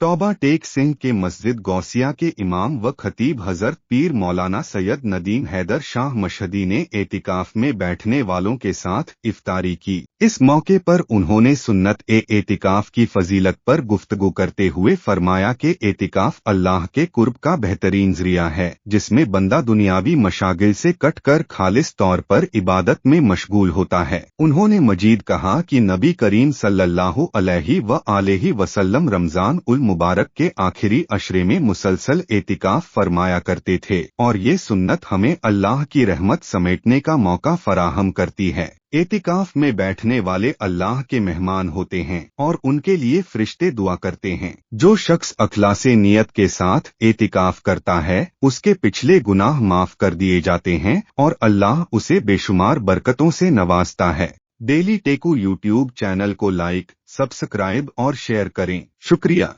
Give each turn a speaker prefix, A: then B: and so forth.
A: तौबा टेक सिंह के मस्जिद गौसिया के इमाम व खतीब हजरत पीर मौलाना सैयद नदीम हैदर शाह मशहदी ने एतिकाफ में बैठने वालों के साथ इफ्तारी की। इस मौके पर उन्होंने सुन्नत एतिकाफ की फजीलत पर गुफ्तगू करते हुए फरमाया कि एतिकाफ अल्लाह के कुर्ब का बेहतरीन जरिया है, जिसमें बंदा दुनियावी मशागिल से कट कर खालिस तौर पर इबादत में मशगूल होता है। उन्होंने मजीद कहा कि नबी करीम सल्लल्लाहु अलैहि व आलिहि वसल्लम रमजान उल मुबारक के आखिरी अशरे में मुसलसल एतिकाफ फरमाया करते थे और ये सुन्नत हमें अल्लाह की रहमत समेटने का मौका फराहम करती है। एतिकाफ में बैठने वाले अल्लाह के मेहमान होते हैं और उनके लिए फरिश्ते दुआ करते हैं। जो शख्स अखलासे नियत के साथ एतिकाफ करता है उसके पिछले गुनाह माफ कर दिए जाते हैं और अल्लाह उसे बेशुमार बरकतों से नवाजता है। डेली टेकू यूट्यूब चैनल को लाइक, सब्सक्राइब और शेयर करें। शुक्रिया।